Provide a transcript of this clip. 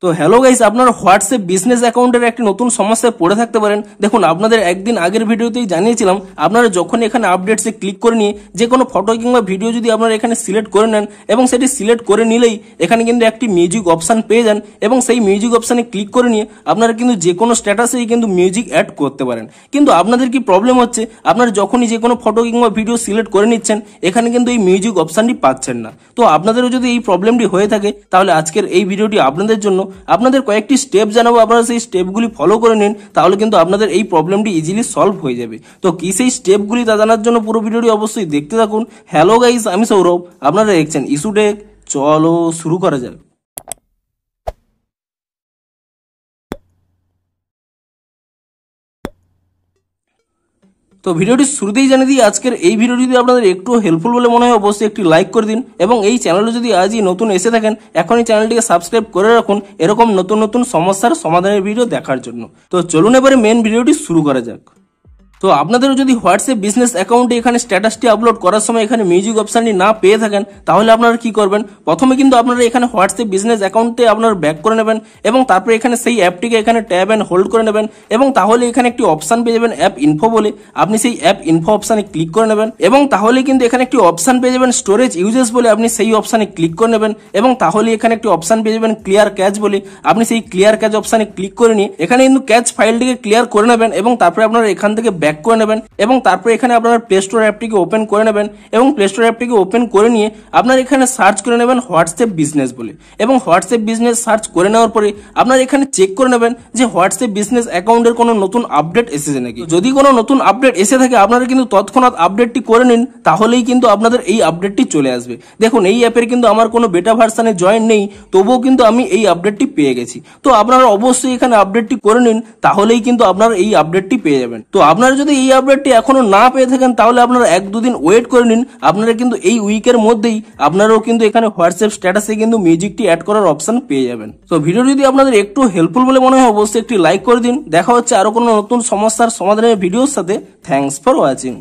তো hello guys, আপনারা WhatsApp business অ্যাকাউন্টের একটি নতুন সমস্যায় পড়ে থাকতে পারেন। দেখুন, আপনাদের একদিন আগের ভিডিওতেই জানিয়েছিলাম, আপনারা যখন এখানে আপডেটসে ক্লিক করে নিয়ে যে কোনো ফটো কিংবা ভিডিও যদি আপনারা এখানে সিলেক্ট করে নেন এবং সেটি সিলেক্ট করে নিলেই এখানে কিন্তু একটি মিউজিক অপশন পেয়ে যান এবং সেই মিউজিক অপশানে ক্লিক করে নিয়ে আপনারা কিন্তু যে কোনো স্ট্যাটাসেই কিন্তু মিউজিক অ্যাড করতে পারেন। কিন্তু আপনাদের কি প্রবলেম হচ্ছে, আপনারা যখনই যে কোনো ফটো কিংবা ভিডিও সিলেক্ট করে নিচ্ছেন এখানে কিন্তু এই মিউজিক অপশানটি পাচ্ছেন না। তো আপনাদেরও যদি এই প্রবলেমটি হয়ে থাকে তাহলে আজকের এই ভিডিওটি আপনাদের জন্য। আপনাদের কয়েকটি স্টেপ জানাবো, আপনারা সেই স্টেপগুলি ফলো করে নিন, তাহলে কিন্তু আপনাদের এই প্রবলেমটি ইজিলি সলভ হয়ে যাবে। তো কি সেই স্টেপগুলি তা জানার জন্য পুরো ভিডিওটি অবশ্যই দেখতে থাকুন। হ্যালো গাইস, আমি সৌরভ, আপনারা দেখছেন ইস্যু টেক। চলো শুরু করা যাক। তো ভিডিওটি শুরুতেই জানিয়ে দিই, আজকের এই ভিডিও যদি আপনাদের একটু হেল্পফুল বলে মনে হয় অবশ্যই একটি লাইক করে দিন এবং এই চ্যানেলে যদি আজই নতুন এসে থাকেন এখনই চ্যানেলটিকে সাবস্ক্রাইব করে রাখুন এরকম নতুন নতুন সমস্যার সমাধানের ভিডিও দেখার জন্য। তো চলুন এবারে মেন ভিডিওটি শুরু করা যাক। তো আপনাদেরও যদি হোয়াটসঅ্যাপ বিজনেস অ্যাকাউন্টে এখানে স্ট্যাটাসটি আপলোড করার সময় এখানে মিউজিক অপশানটি না পেয়ে থাকেন তাহলে আপনারা কি করবেন, প্রথমে কিন্তু আপনারা এখানে হোয়াটসঅ্যাপ বিজনেস অ্যাকাউন্টে আপনারা ব্যাক করে নেবেন এবং তারপরে এখানে সেই অ্যাপটিকে এখানে ট্যাব অ্যান্ড হোল্ড করে নেবেন এবং তাহলে এখানে একটি অপশান পেয়ে যাবেন অ্যাপ ইনফো বলে। আপনি সেই অ্যাপ ইনফো অপশানে ক্লিক করে নেবেন এবং তাহলে কিন্তু এখানে একটি অপশান পেয়ে যাবেন স্টোরেজ ইউজেস বলে। আপনি সেই অপশানে ক্লিক করে নেবেন এবং তাহলে এখানে একটি অপশান পেয়ে যাবেন ক্লিয়ার ক্যাচ বলে। আপনি সেই ক্লিয়ার ক্যাচ অপশানে ক্লিক করে নিয়ে এখানে কিন্তু ক্যাচ ফাইলটিকে ক্লিয়ার করে নেবেন এবং তারপরে আপনারা এখান থেকে ব্যাক করে নেবেন এবং তারপরে এখানে আপনারা প্লে স্টোর অ্যাপটিকে ওপেন করে নেবেন এবং প্লে স্টোর অ্যাপটিকে ওপেন করে নিয়ে আপনারা এখানে সার্চ করে নেবেন হোয়াটসঅ্যাপ বিজনেস বলে এবং হোয়াটসঅ্যাপ বিজনেস সার্চ করে নেওয়ার পরে আপনারা এখানে চেক করে নেবেন যে হোয়াটসঅ্যাপ বিজনেস অ্যাকাউন্টের কোনো নতুন আপডেট এসেছে নাকি। যদি কোনো নতুন আপডেট এসে থাকে আপনারা কিন্তু তৎক্ষণাৎ আপডেটটি করে নিন, তাহলেই কিন্তু আপনাদের এই আপডেটটি চলে আসবে। দেখুন, এই অ্যাপের কিন্তু আমার কোনো বেটা ভার্সানে জয়েন নেই, তবুও কিন্তু আমি এই আপডেটটি পেয়ে গেছি। তো আপনারা অবশ্যই এখানে আপডেটটি করে নিন, তাহলেই কিন্তু আপনারা এই আপডেটটি পেয়ে যাবেন। তো আপনারা যদি এই আপডেটটি এখনো না পেয়ে থাকেন তাহলে আপনারা 1-2 দিন ওয়েট করে নিন, আপনারা কিন্তু এই উইকের মধ্যেই আপনারাও কিন্তু এখানে হোয়াটসঅ্যাপ স্ট্যাটাসে কিন্তু মিউজিকটি অ্যাড করার অপশন পেয়ে যাবেন। তো ভিডিও যদি আপনাদের একটু হেল্পফুল বলে মনে হয় অবশ্যই একটি লাইক করে দিন। দেখা হচ্ছে আরো কোনো নতুন সমস্যার সমাধানের ভিডিওর সাথে। Thanks for watching.